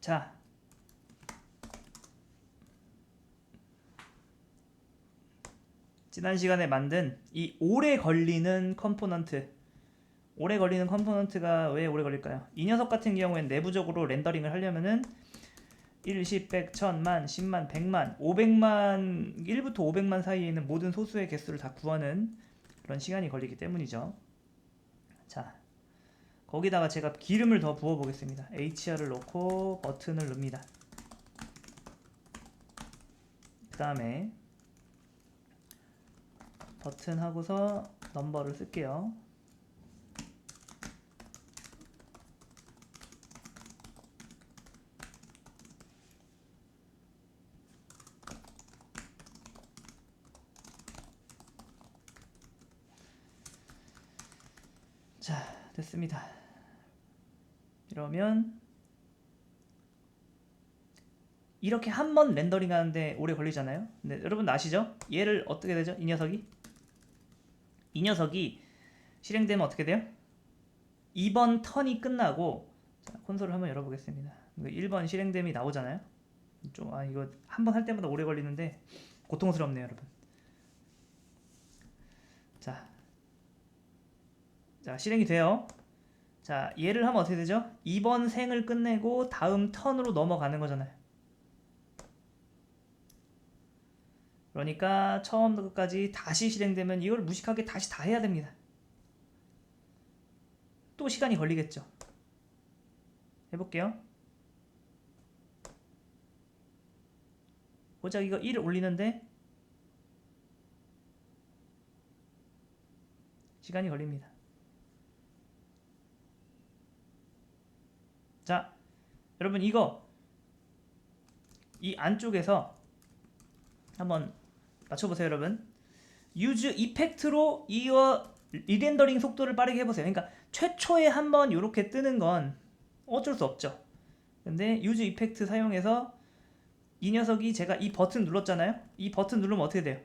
자, 지난 시간에 만든 이 오래 걸리는 컴포넌트가 왜 오래 걸릴까요? 이 녀석 같은 경우엔 내부적으로 렌더링을 하려면은 1, 10, 100, 1000만, 10만, 100만, 500만, 1부터 500만 사이에 있는 모든 소수의 개수를 다 구하는 그런 시간이 걸리기 때문이죠. 자, 거기다가 제가 기름을 더 부어 보겠습니다. HR을 넣고 버튼을 넣습니다. 그 다음에 버튼 하고서 넘버를 쓸게요. 자, 됐습니다. 이러면 이렇게 한 번 렌더링 하는데 오래 걸리잖아요. 근데 여러분 아시죠? 얘를 어떻게 되죠? 이 녀석이 실행되면 어떻게 돼요? 2번 턴이 끝나고, 자, 콘솔을 한번 열어보겠습니다. 1번 실행됨이 나오잖아요. 이거 한 번 할 때마다 오래 걸리는데 고통스럽네요, 여러분. 자, 실행이 돼요. 자, 얘를 하면 어떻게 되죠? 2번 생을 끝내고 다음 턴으로 넘어가는 거잖아요. 그러니까 처음부터 끝까지 다시 실행되면 이걸 무식하게 다시 다 해야 됩니다. 또 시간이 걸리겠죠. 해볼게요. 고작 이거 1을 올리는데 시간이 걸립니다. 자, 여러분 이 안쪽에서 한번 맞춰보세요, 여러분. 유즈 이펙트로 이 렌더링 속도를 빠르게 해보세요. 그러니까 최초에 한번 이렇게 뜨는 건 어쩔 수 없죠. 근데 유즈 이펙트 사용해서 이 녀석이 제가 이 버튼 눌렀잖아요. 이 버튼 누르면 어떻게 돼요?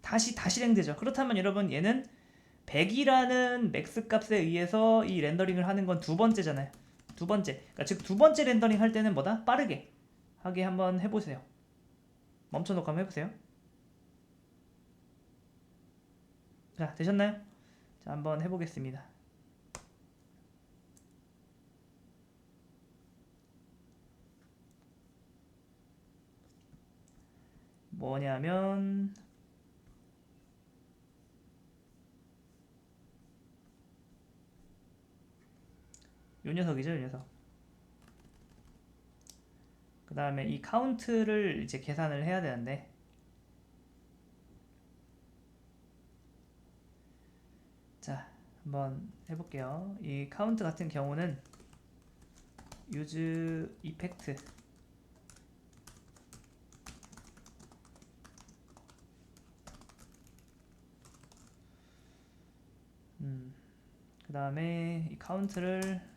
다 실행되죠. 그렇다면 여러분 얘는 100이라는 맥스 값에 의해서 이 렌더링을 하는 건 두 번째잖아요. 두 번째. 그러니까 즉 두 번째 렌더링 할 때는 뭐다? 빠르게 하게 한번 해보세요. 멈춰놓고 한번 해보세요. 자, 되셨나요? 자, 한번 해보겠습니다. 뭐냐면 요 녀석이죠, 요 녀석. 그 다음에 이 카운트를 이제 계산을 해야 되는데, 자, 한번 해볼게요. 이 카운트 같은 경우는 use effect 그 다음에 이 카운트를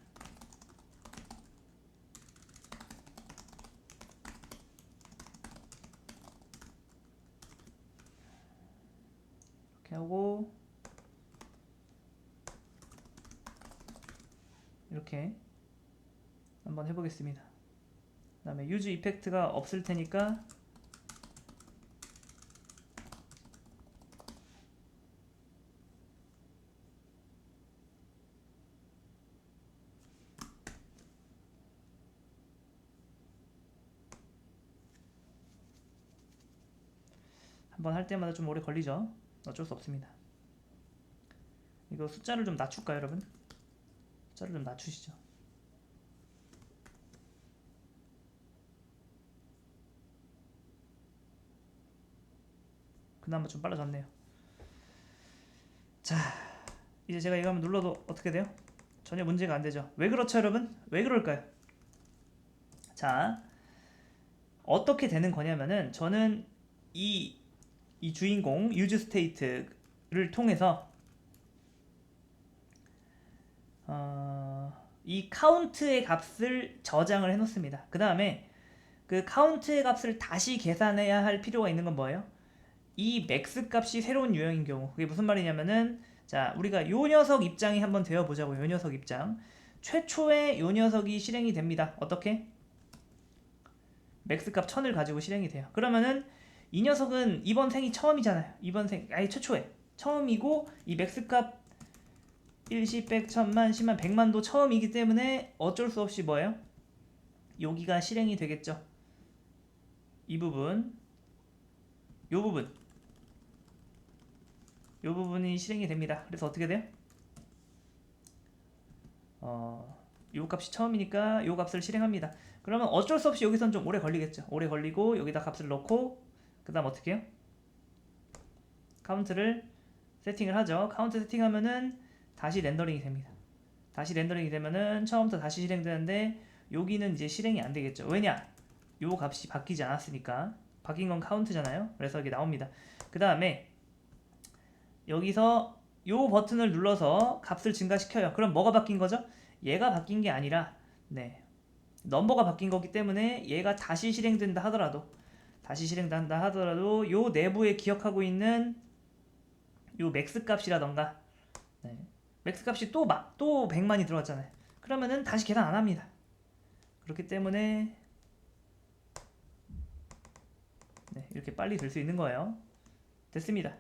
이렇게 하고 이렇게 한번 해보겠습니다. 그 다음에 use effect가 없을 테니까 한번 할 때마다 좀 오래 걸리죠. 어쩔 수 없습니다. 이거 숫자를 좀 낮출까요, 여러분? 숫자를 좀 낮추시죠. 그나마 좀 빨라졌네요. 자, 이제 제가 이거 한번 눌러도 어떻게 돼요? 전혀 문제가 안 되죠. 왜 그렇죠, 여러분? 왜 그럴까요? 자, 어떻게 되는 거냐면은 저는 이 주인공 use state를 통해서 이 카운트의 값을 저장을 해놓습니다. 그 다음에 그 카운트의 값을 다시 계산해야 할 필요가 있는 건 뭐예요? 이 맥스 값이 새로운 유형인 경우. 그게 무슨 말이냐면은, 자, 우리가 요 녀석 입장이 한번 되어보자고요. 요 녀석 입장. 최초에 요 녀석이 실행이 됩니다. 어떻게? 맥스값 1000을 가지고 실행이 돼요. 그러면은 이 녀석은 이번 생이 처음이잖아요. 이번 생 아니 최초에 처음이고 이 맥스값 1, 10, 100, 1000만, 10만, 100만도 처음이기 때문에 어쩔 수 없이 뭐예요? 여기가 실행이 되겠죠. 이 부분, 요 부분, 요 부분이 실행이 됩니다. 그래서 어떻게 돼요? 요 값이 처음이니까 요 값을 실행합니다. 그러면 어쩔 수 없이 여기선 좀 오래 걸리겠죠. 오래 걸리고 여기다 값을 넣고 그 다음 어떻게 해요? 카운트를 세팅을 하죠. 카운트 세팅하면은 다시 렌더링이 됩니다. 다시 렌더링이 되면은 처음부터 다시 실행되는데 여기는 이제 실행이 안 되겠죠. 왜냐? 요 값이 바뀌지 않았으니까. 바뀐 건 카운트잖아요. 그래서 이게 나옵니다. 그 다음에 여기서 요 버튼을 눌러서 값을 증가시켜요. 그럼 뭐가 바뀐 거죠? 얘가 바뀐 게 아니라 넘버가 바뀐 거기 때문에 얘가 다시 실행된다 하더라도 요 내부에 기억하고 있는 요 맥스 값이라던가 맥스 값이 또 100만이 들어왔잖아요. 그러면은 다시 계산 안 합니다. 그렇기 때문에 이렇게 빨리 될 수 있는 거예요. 됐습니다.